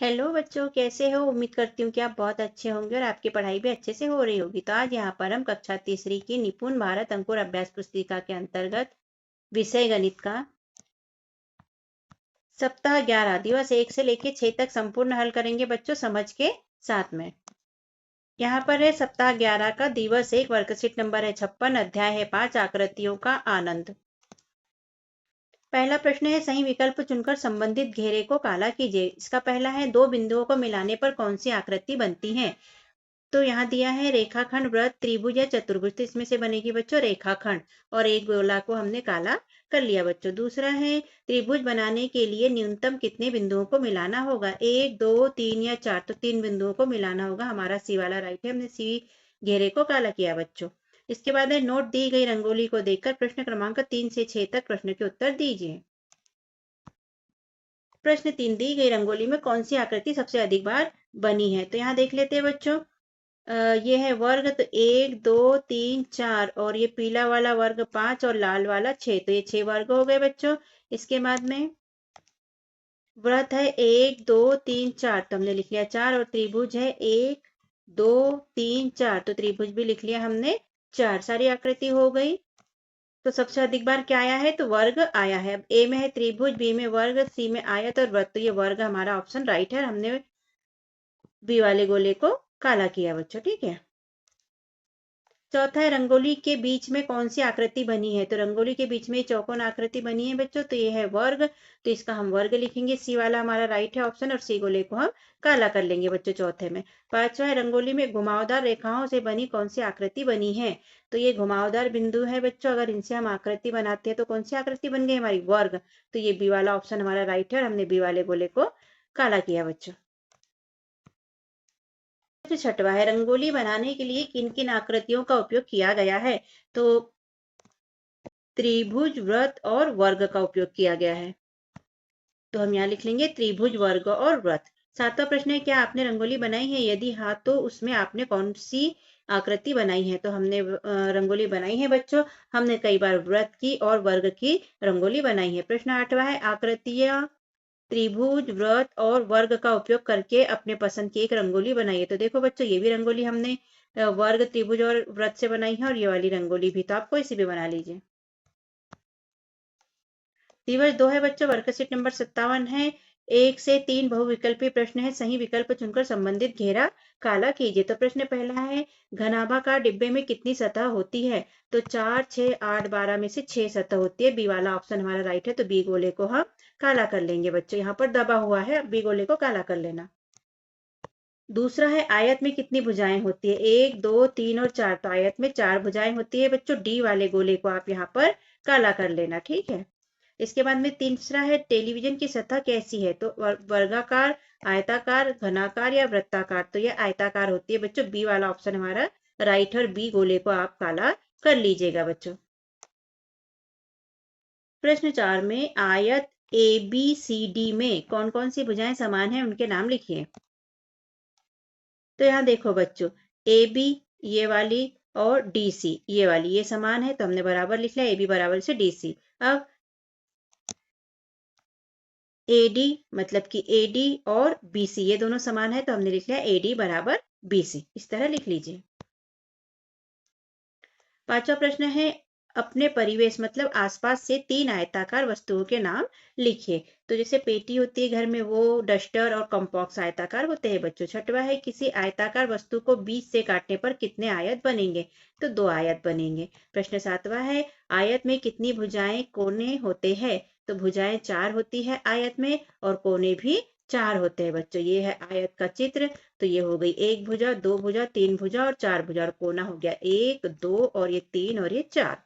Hello बच्चों, कैसे हो? उम्मीद करती हूँ कि आप बहुत अच्छे होंगे और आपकी पढ़ाई भी अच्छे से हो रही होगी। तो आज यहाँ पर हम कक्षा तीसरी की निपुण भारत अंकुर अभ्यास पुस्तिका के अंतर्गत विषय गणित का सप्ताह 11 दिवस 1 से लेकर 6 तक संपूर्ण हल करेंगे बच्चों, समझ के साथ में। यहाँ पर है सप्ताह 11 का दिवस 1, वर्कशीट नंबर है 56, अध्याय है 5, आकृतियों का आनंद। पहला प्रश्न है, सही विकल्प चुनकर संबंधित घेरे को काला कीजिए। इसका पहला है, दो बिंदुओं को मिलाने पर कौन सी आकृति बनती है? तो यहाँ दिया है रेखाखंड, वृत्त, त्रिभुज या चतुर्भुज। तो इसमें से बनेगी बच्चों रेखाखंड, और एक गोला को हमने काला कर लिया बच्चों। दूसरा है, त्रिभुज बनाने के लिए न्यूनतम कितने बिंदुओं को मिलाना होगा? 1, 2, 3 या 4। तो 3 बिंदुओं को मिलाना होगा। हमारा सी वाला राइट है, हमने सी घेरे को काला किया बच्चों। इसके बाद है, नोट दी गई रंगोली को देखकर प्रश्न क्रमांक 3 से 6 तक प्रश्न के उत्तर दीजिए। प्रश्न 3, दी गई रंगोली में कौन सी आकृति सबसे अधिक बार बनी है? तो यहाँ देख लेते हैं बच्चों। ये है वर्ग, तो 1, 2, 3, 4, और ये पीला वाला वर्ग 5 और लाल वाला 6। तो ये 6 वर्ग हो गए बच्चों। इसके बाद में वृत्त है 1, 2, 3, 4। तो हमने लिख लिया 4, और त्रिभुज है 1, 2, 3, 4। तो त्रिभुज भी लिख लिया हमने 4। सारी आकृति हो गई। तो सबसे अधिक बार क्या आया है? तो वर्ग आया है। अब ए में है त्रिभुज, बी में वर्ग, सी में आयत और वृत्त। तो ये वर्ग हमारा ऑप्शन राइट है। हमने बी वाले गोले को काला किया बच्चों, ठीक है। चौथा है, रंगोली के बीच में कौन सी आकृति बनी है? तो रंगोली के बीच में चौकोन आकृति बनी है बच्चों। तो ये है वर्ग, तो इसका हम वर्ग लिखेंगे। सी वाला हमारा राइट है ऑप्शन, और सी गोले को हम काला कर लेंगे बच्चों चौथे में। पांचवा है, रंगोली में घुमावदार रेखाओं से बनी कौन सी आकृति बनी है? तो ये घुमावदार बिंदु है बच्चों। अगर इनसे हम आकृति बनाते हैं तो कौन सी आकृति बन गई हमारी? वर्ग। तो ये बी वाला ऑप्शन हमारा राइट है, और हमने बी वाले गोले को काला किया बच्चों। छठवा है, रंगोली बनाने के लिए किन किन आकृतियों का उपयोग किया गया है? तो त्रिभुज, वृत्त और वर्ग का उपयोग किया गया है। तो हम यहाँ लिख लेंगे त्रिभुज, वर्ग और वृत्त। सातवां प्रश्न है, क्या आपने रंगोली बनाई है? यदि हाँ, तो उसमें आपने कौन सी आकृति बनाई है? तो हमने रंगोली बनाई है बच्चों। हमने कई बार वृत्त की और वर्ग की रंगोली बनाई है। प्रश्न आठवां है, आकृतियां त्रिभुज, वृत्त और वर्ग का उपयोग करके अपने पसंद की एक रंगोली बनाइए। तो देखो बच्चों, ये भी रंगोली हमने वर्ग, त्रिभुज और वृत्त से बनाई है, और ये वाली रंगोली भी। तो आप कोई सी भी बना लीजिए। दिवस 2 है बच्चों, वर्कशीट नंबर 57 है। 1 से 3 बहुविकल्पी प्रश्न है। सही विकल्प चुनकर संबंधित घेरा काला कीजिए। तो प्रश्न पहला है, घनाभाकार डिब्बे में कितनी सतह होती है? तो 4, 6, 8, 12 में से 6 सतह होती है। बी वाला ऑप्शन हमारा राइट है, तो बी गोले को हम काला कर लेंगे बच्चों। यहाँ पर दबा हुआ है, बी गोले को काला कर लेना। दूसरा है, आयत में कितनी भुजाएं होती है? 1, 2, 3 और 4। तो आयत में 4 भुजाएं होती है बच्चों। डी वाले गोले को आप यहाँ पर काला कर लेना, ठीक है। इसके बाद में तीसरा है, टेलीविजन की सतह कैसी है? तो वर्गाकार, आयताकार, घनाकार या वृत्ताकार। तो ये आयताकार होती है बच्चों। बी वाला ऑप्शन हमारा राइट है, और बी गोले को आप काला कर लीजिएगा बच्चों। प्रश्न 4 में, आयत ए बी सी डी में कौन कौन सी भुजाएं समान है, उनके नाम लिखिए। तो यहाँ देखो बच्चों, ए बी ये वाली और डी सी ये वाली, ये समान है, तो हमने बराबर लिख लिया। ए बी बराबर से डी सी। अब AD मतलब कि AD और BC ये दोनों समान है, तो हमने लिख लिया AD बराबर BC। इस तरह लिख लीजिए। पांचवा प्रश्न है, अपने परिवेश मतलब आसपास से 3 आयताकार वस्तुओं के नाम लिखिए। तो जैसे पेटी होती है घर में, वो डस्टर और कंपॉक्स आयताकार होते हैं बच्चों। छठवा है, किसी आयताकार वस्तु को बीच से काटने पर कितने आयत बनेंगे? तो 2 आयत बनेंगे। प्रश्न 7वां है, आयत में कितनी भुजाएं, कोने होते हैं? तो भुजाएं 4 होती है आयत में, और कोने भी 4 होते हैं बच्चों। ये है आयत का चित्र। तो ये हो गई 1 भुजा, 2 भुजा, 3 भुजा और 4 भुजा, और कोना हो गया 1, 2 और ये 3 और ये 4।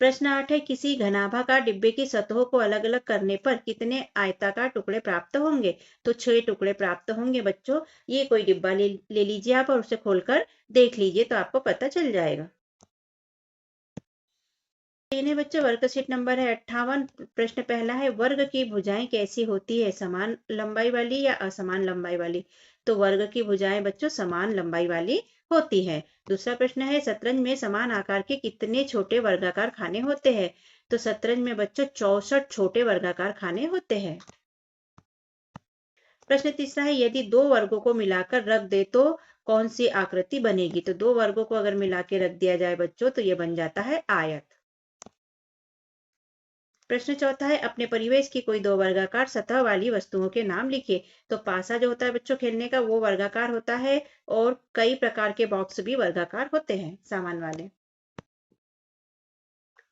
प्रश्न 8 है, किसी घनाभाकार डिब्बे की सतहों को अलग अलग करने पर कितने आयताकार टुकड़े प्राप्त होंगे? तो 6 टुकड़े प्राप्त होंगे बच्चों। ये कोई डिब्बा ले लीजिए आप, और उसे खोलकर देख लीजिए, तो आपको पता चल जाएगा। इन्हें बच्चों, वर्कशीट नंबर है 58। प्रश्न पहला है, वर्ग की भुजाएं कैसी होती है? समान लंबाई वाली या असमान लंबाई वाली? तो वर्ग की भुजाएं बच्चों समान लंबाई वाली होती है। दूसरा प्रश्न है शतरंज में समान आकार के कितने छोटे वर्गाकार खाने होते हैं? तो शतरंज में बच्चों 64 छोटे वर्गाकार खाने होते हैं। प्रश्न तीसरा है यदि दो वर्गों को मिलाकर रख दे तो कौन सी आकृति बनेगी? तो दो वर्गों को अगर मिला के रख दिया जाए बच्चों तो ये बन जाता है आयत। प्रश्न चौथा है अपने परिवेश की कोई दो वर्गाकार सतह वाली वस्तुओं के नाम लिखिए। तो पासा जो होता है बच्चों खेलने का वो वर्गाकार होता है और कई प्रकार के बॉक्स भी वर्गाकार होते हैं सामान वाले।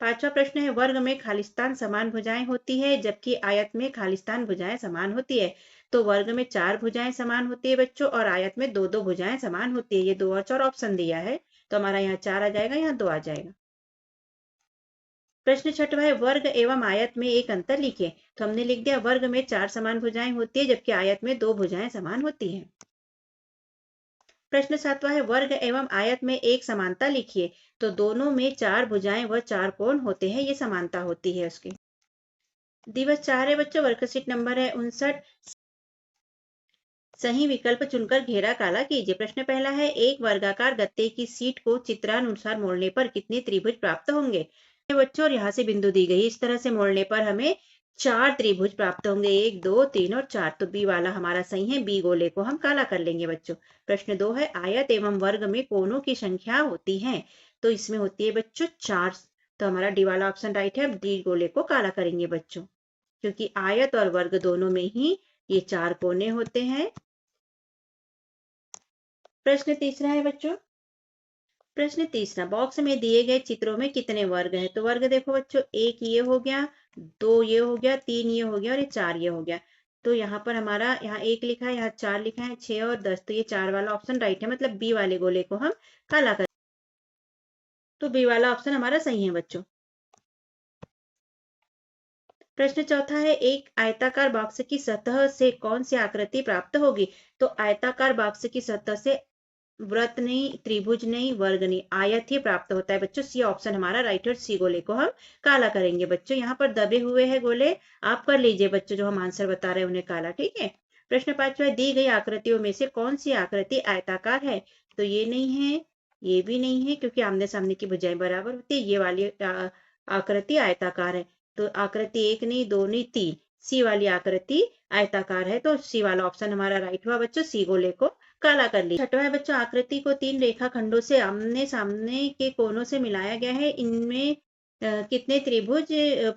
पांचवा प्रश्न है वर्ग में खालिस्तान समान भुजाएं होती है जबकि आयत में खालिस्तान भुजाएं समान होती है। तो वर्ग में 4 भुजाएं समान होती है बच्चों और आयत में 2-2 भुजाएं समान होती है। ये 2 और 4 ऑप्शन दिया है तो हमारा यहाँ 4 आ जाएगा, यहाँ 2 आ जाएगा। प्रश्न छठवा है वर्ग एवं आयत में एक अंतर लिखिए। तो हमने लिख दिया वर्ग में 4 समान भुजाएं होती है जबकि आयत में 2 भुजाएं समान होती है। प्रश्न सातवां है वर्ग एवं आयत में एक समानता लिखिए। तो दोनों में 4 भुजाएं व 4 कोण होते हैं, ये समानता होती है उसकी। दिवस 4 है बच्चों, वर्कशीट नंबर है 59। सही विकल्प चुनकर घेरा काला कीजिए। प्रश्न पहला है एक वर्गाकार गत्ते की सीट को चित्रानुसार मोड़ने पर कितने त्रिभुज प्राप्त होंगे? बच्चों और यहाँ से बिंदु दी गई, इस तरह से मोड़ने पर हमें 4 त्रिभुज प्राप्त होंगे, 1 2 3 और 4। तो बी वाला हमारा सही है, बी गोले को हम काला कर लेंगे बच्चों। प्रश्न 2 है आयत एवं वर्ग में कोणों की संख्या होती है। तो इसमें होती है बच्चों 4। तो हमारा डी वाला ऑप्शन राइट है, डी गोले को काला करेंगे बच्चों, क्योंकि आयत और वर्ग दोनों में ही ये 4 कोने होते हैं। प्रश्न तीसरा है बच्चों, प्रश्न तीसरा बॉक्स में दिए गए चित्रों में कितने वर्ग हैं? तो वर्ग देखो बच्चों, एक ये हो गया, 2 ये हो गया, 3 ये हो गया और ये 4 ये हो गया। तो यहाँ पर हमारा यहाँ 1 लिखा है, यहाँ 4 लिखा है, 6 और 10। तो ये 4 वाला ऑप्शन राइट है, मतलब बी वाले गोले को हम काला कर। तो बी वाला ऑप्शन हमारा सही है बच्चों। प्रश्न चौथा है एक आयताकार बॉक्स की सतह से कौन सी आकृति प्राप्त होगी? तो आयताकार बॉक्स की सतह से वृत्त नहीं, त्रिभुज नहीं, वर्ग नहीं, आयत ही प्राप्त होता है बच्चों। सी ऑप्शन हमारा राइट है और सी गोले को हम काला करेंगे बच्चों। यहाँ पर दबे हुए हैं गोले, आप कर लीजिए बच्चों, जो हम आंसर बता रहे हैं उन्हें काला, ठीक है। प्रश्न पांचवा दी गई आकृतियों में से कौन सी आकृति आयताकार है? तो ये नहीं है, ये भी नहीं है, क्योंकि आमने सामने की भुजाएं बराबर होती है। ये वाली आकृति आयताकार है। तो आकृति 1 नहीं, 2 नहीं, 3, सी वाली आकृति आयताकार है। तो सी वाला ऑप्शन हमारा राइट हुआ बच्चों, सी गोले को काला कर ली। छठवा है बच्चों आकृति को 3 रेखा खंडों से आमने सामने के कोनों से मिलाया गया है, इनमें कितने त्रिभुज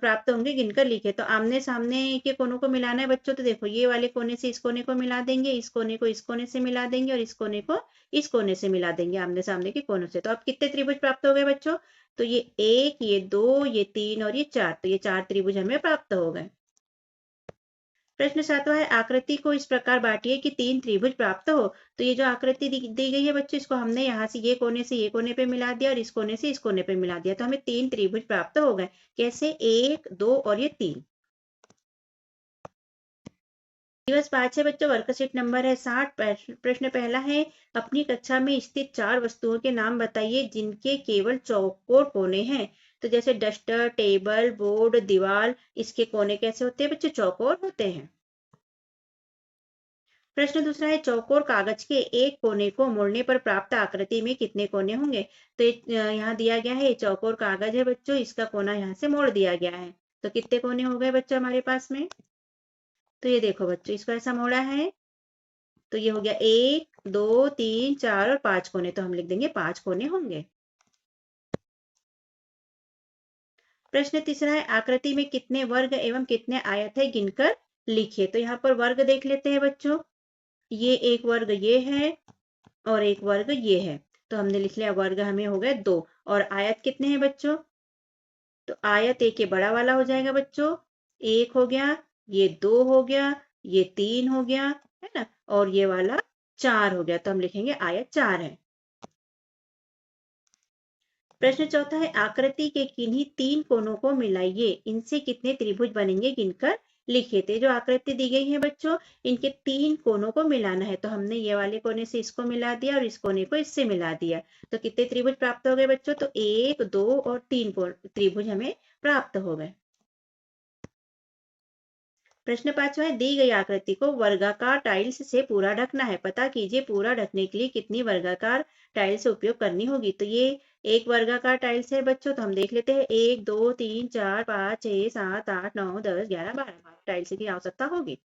प्राप्त होंगे गिनकर लिखे। तो आमने सामने के कोनों को मिलाना है बच्चों। तो देखो ये वाले कोने से इस कोने को मिला देंगे, इस कोने को इस कोने से मिला देंगे और इस कोने को इस कोने से मिला देंगे, आमने सामने के कोनों से। तो अब कितने त्रिभुज प्राप्त हो गए बच्चों? तो ये 1, ये 2, ये 3 और ये 4। तो ये 4 त्रिभुज हमें प्राप्त हो गए। प्रश्न सातवां है आकृति को इस प्रकार बांटिए कि 3 त्रिभुज प्राप्त हो। तो ये जो आकृति दी गई है बच्चों, इसको हमने यहाँ से ये कोने से ये कोने पे मिला दिया और इस कोने से इस कोने पे मिला दिया, तो हमें 3 त्रिभुज प्राप्त हो गए। कैसे? 1 2 और ये 3। दिवस 5 है बच्चों, वर्कशीट नंबर है 60। प्रश्न पहला है अपनी कक्षा में स्थित 4 वस्तुओं के नाम बताइए जिनके केवल चौकोर कोने हैं। तो जैसे डस्टर, टेबल, बोर्ड, दीवार, इसके कोने कैसे होते हैं बच्चों? चौकोर होते हैं। प्रश्न दूसरा है चौकोर कागज के एक कोने को मोड़ने पर प्राप्त आकृति में कितने कोने होंगे? तो यहाँ दिया गया है चौकोर कागज है बच्चों, इसका कोना यहाँ से मोड़ दिया गया है। तो कितने कोने हो गए बच्चों हमारे पास में? तो ये देखो बच्चों, इसको ऐसा मोड़ा है तो ये हो गया 1 2 3 4 और 5 कोने। तो हम लिख देंगे 5 कोने होंगे। प्रश्न तीसरा है आकृति में कितने वर्ग एवं कितने आयत है गिनकर लिखिए। तो यहाँ पर वर्ग देख लेते हैं बच्चों, ये एक वर्ग ये है और एक वर्ग ये है। तो हमने लिख लिया वर्ग हमें हो गए 2। और आयत कितने हैं बच्चों? तो आयत एक ये बड़ा वाला हो जाएगा बच्चों, 1 हो गया, ये 2 हो गया, ये 3 हो गया, है ना, और ये वाला 4 हो गया। तो हम लिखेंगे आयत 4 है। प्रश्न चौथा है आकृति के किन्हीं 3 कोनों को मिलाइए, इनसे कितने त्रिभुज बनेंगे गिनकर लिखिए। तो जो आकृति दी गई है बच्चों, इनके 3 कोनों को मिलाना है। तो हमने ये वाले कोने से इसको मिला दिया और इस कोने को इससे मिला दिया। तो कितने त्रिभुज प्राप्त हो गए बच्चों? तो 1 2 और 3 त्रिभुज हमें प्राप्त हो गए। प्रश्न 5वां है, दी गई आकृति को वर्गाकार टाइल्स से पूरा ढकना है, पता कीजिए पूरा ढकने के लिए कितनी वर्गाकार टाइल्स उपयोग करनी होगी। तो ये एक वर्गाकार टाइल्स है बच्चों, तो हम देख लेते हैं 1 2 3 4 5 6 7 8 9 10 11 12 टाइल्स की आवश्यकता होगी।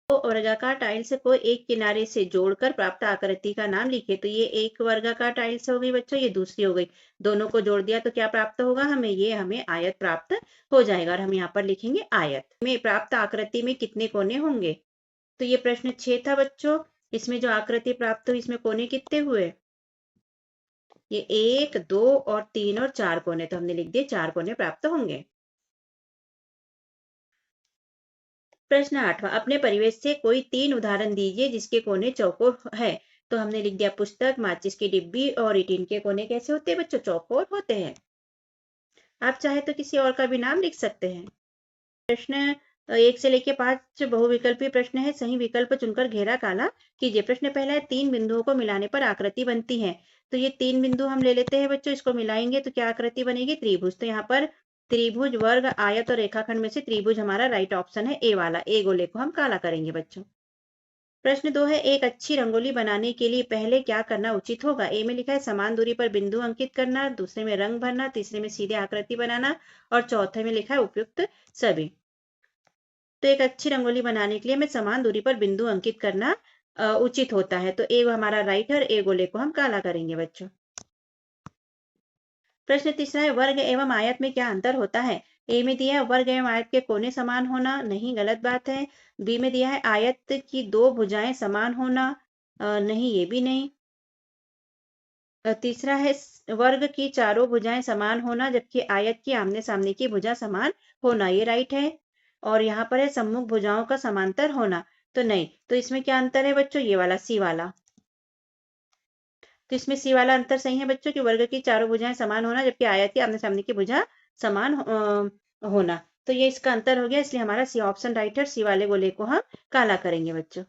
तो वर्गाकार टाइल्स को एक किनारे से जोड़कर प्राप्त आकृति का नाम लिखिए। तो ये एक वर्गाकार टाइल्स हो गई बच्चों, ये दूसरी हो गई, दोनों को जोड़ दिया तो क्या प्राप्त होगा हमें, ये हमें आयत प्राप्त हो जाएगा और हम यहाँ पर लिखेंगे आयत। में प्राप्त आकृति में कितने कोने होंगे? तो ये प्रश्न 6 था बच्चों। इसमें जो आकृति प्राप्त हुई इसमें कोने कितने हुए? ये 1 2 और 3 और 4 कोने, तो हमने लिख दिए 4 कोने प्राप्त होंगे। प्रश्न 8वां, अपने परिवेश से कोई 3 उदाहरण दीजिए जिसके कोने चौकोर है। तो हमने लिख दिया पुस्तक, माचिस की डिब्बी और ईटिन के कोने कैसे होते हैं बच्चों? चौकोर होते हैं। आप चाहे तो किसी और का भी नाम लिख सकते हैं। प्रश्न 1 से लेकर 5 बहुविकल्पीय प्रश्न है, सही विकल्प चुनकर घेरा काला कीजिए। प्रश्न पहला है, 3 बिंदुओं को मिलाने पर आकृति बनती है। तो ये 3 बिंदु हम ले लेते हैं बच्चों, इसको मिलाएंगे तो क्या आकृति बनेगी? त्रिभुज। तो यहाँ पर त्रिभुज, वर्ग, आयत और रेखाखंड में से त्रिभुज हमारा राइट ऑप्शन है, ए वाला। ए गोले को हम काला करेंगे बच्चों। प्रश्न 2 है, एक अच्छी रंगोली बनाने के लिए पहले क्या करना उचित होगा? ए में लिखा है समान दूरी पर बिंदु अंकित करना, दूसरे में रंग भरना, तीसरे में सीधे आकृति बनाना और चौथे में लिखा है उपयुक्त सभी। तो एक अच्छी रंगोली बनाने के लिए हमें समान दूरी पर बिंदु अंकित करना उचित होता है। तो ए हमारा राइट है और ए गोले को हम काला करेंगे बच्चों। प्रश्न तीसरा है, वर्ग एवं आयत में क्या अंतर होता है? ए में दिया है वर्ग एवं आयत के कोने समान होना, नहीं, गलत बात है। बी में दिया है आयत की 2 भुजाएं समान होना, नहीं, ये भी नहीं। तीसरा है वर्ग की चारों भुजाएं समान होना जबकि आयत की आमने सामने की भुजा समान होना, ये राइट है। और यहाँ पर है सम्मुख भुजाओं का समांतर होना, तो नहीं। तो इसमें क्या अंतर है बच्चों? ये वाला सी वाला। तो इसमें सी वाला अंतर सही है बच्चों कि वर्ग की चारों भुजाएं समान होना जबकि आयत की आमने सामने की भुजा समान होना। तो ये इसका अंतर हो गया, इसलिए हमारा सी ऑप्शन राइट है। सी वाले गोले को हम काला करेंगे बच्चों।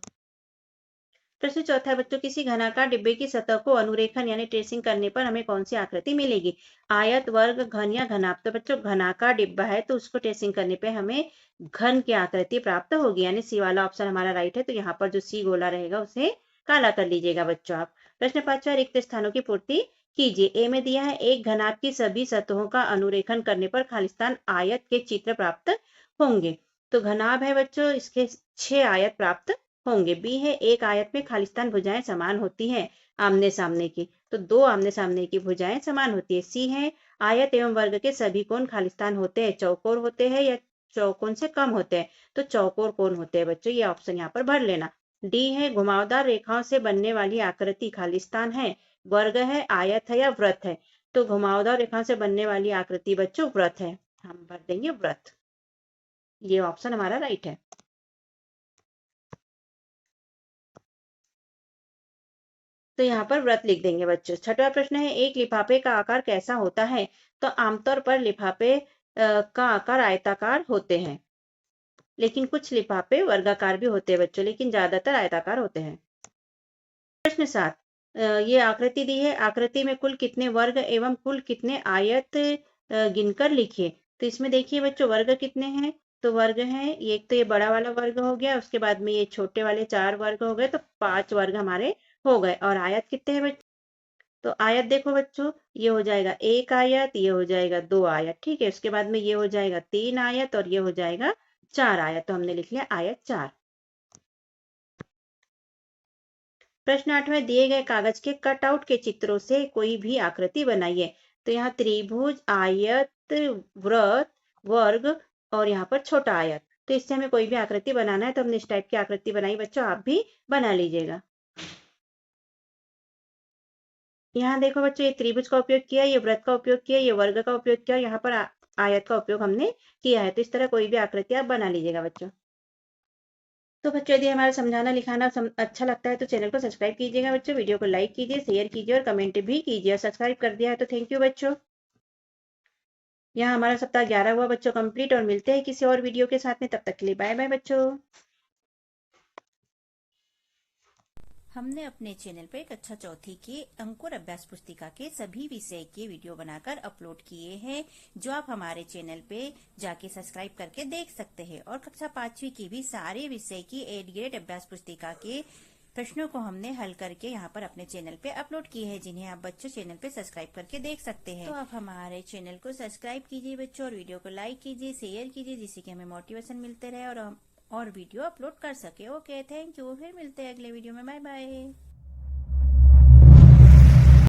प्रश्न चौथा है बच्चों, किसी घनाकार डिब्बे की सतह को अनुरेखण यानी ट्रेसिंग करने पर हमें कौन सी आकृति मिलेगी? आयत, वर्ग, घन या घनाभ। तो बच्चों घनाकार डिब्बा है तो उसको ट्रेसिंग करने पे हमें घन की आकृति प्राप्त होगी, यानी सी वाला ऑप्शन हमारा राइट है। तो यहाँ पर जो सी गोला रहेगा उसे काला कर लीजिएगा बच्चों आप। प्रश्न 5वां, रिक्त स्थानों की पूर्ति कीजिए। ए में दिया है एक घनाभ की सभी सतहों का अनुरेखण करने पर खालिस्तान आयत के चित्र प्राप्त होंगे। तो घनाभ है बच्चों, इसके 6 आयत प्राप्त होंगे। बी है एक आयत में खालिस्तान भुजाएं समान होती हैं आमने सामने की, तो 2 आमने सामने की भुजाएं समान होती है। सी है आयत एवं वर्ग के सभी कोण खालिस्तान होते हैं, चौकोर होते हैं या चौकोन से कम होते हैं, तो चौकोर कोण होते हैं बच्चों, ये ऑप्शन यहाँ पर भर लेना। डी है घुमावदार रेखाओं से बनने वाली आकृति खालिस्तान है, वर्ग है, आयत है या वृत्त है। तो घुमावदार रेखाओं से बनने वाली आकृति बच्चों वृत्त है, हम भर देंगे वृत्त, ये ऑप्शन हमारा राइट है। तो यहाँ पर व्रत लिख देंगे बच्चों। छठवां प्रश्न है, एक लिफाफे का आकार कैसा होता है? तो आमतौर पर लिफाफे का आकार आयताकार होते हैं, लेकिन कुछ लिफाफे वर्गाकार भी होते हैं बच्चों, लेकिन ज्यादातर आयताकार होते हैं। प्रश्न 7, ये आकृति दी है, आकृति में कुल कितने वर्ग एवं कुल कितने आयत गिनकर लिखिए। तो इसमें देखिए बच्चों वर्ग कितने हैं? तो वर्ग है, एक तो ये बड़ा वाला वर्ग हो गया, उसके बाद में ये छोटे वाले 4 वर्ग हो गए, तो 5 वर्ग हमारे हो गए। और आयत कितने हैं बच्चों? तो आयत देखो बच्चों, ये हो जाएगा 1 आयत, ये हो जाएगा 2 आयत, ठीक है। उसके बाद में ये हो जाएगा 3 आयत और ये हो जाएगा 4 आयत, तो हमने लिख लिया आयत 4। प्रश्न 8वें, दिए गए कागज के कटआउट के चित्रों से कोई भी आकृति बनाइए। तो यहाँ त्रिभुज, आयत, वृत्त, वर्ग और यहाँ पर छोटा आयत, तो इससे हमें कोई भी आकृति बनाना है, तो हमने इस टाइप की आकृति बनाई बच्चों, आप भी बना लीजिएगा। यहाँ देखो बच्चों, ये त्रिभुज का उपयोग किया, ये वृत्त का उपयोग किया, ये वर्ग का उपयोग किया और यहाँ पर आयत का उपयोग हमने किया है। तो इस तरह कोई भी आकृति आप बना लीजिएगा बच्चों। तो बच्चों यदि हमारा समझाना लिखाना अच्छा लगता है तो चैनल को सब्सक्राइब कीजिएगा बच्चों, वीडियो को लाइक कीजिए, शेयर कीजिए और कमेंट भी कीजिए। और सब्सक्राइब कर दिया है तो थैंक यू बच्चों। यहाँ हमारा सप्ताह 11 हुआ बच्चों कंप्लीट, और मिलते हैं किसी और वीडियो के साथ में, तब तक के लिए बाय बाय बच्चों। हमने अपने चैनल पर कक्षा चौथी के अंकुर अभ्यास पुस्तिका के सभी विषय के वीडियो बनाकर अपलोड किए हैं, जो आप हमारे चैनल पे जाके सब्सक्राइब करके देख सकते हैं। और कक्षा 5वीं की भी सारे विषय की एड ग्रेड अभ्यास पुस्तिका के प्रश्नों को हमने हल करके यहाँ पर अपने चैनल पे अपलोड किए हैं, जिन्हें आप बच्चों चैनल पे सब्सक्राइब करके देख सकते हैं। तो आप हमारे चैनल को सब्सक्राइब कीजिए बच्चों, और वीडियो को लाइक कीजिए, शेयर कीजिए, जिससे कि हमें मोटिवेशन मिलते रहे और हम और वीडियो अपलोड कर सके। Okay, thank you. फिर मिलते हैं अगले वीडियो में। Bye bye.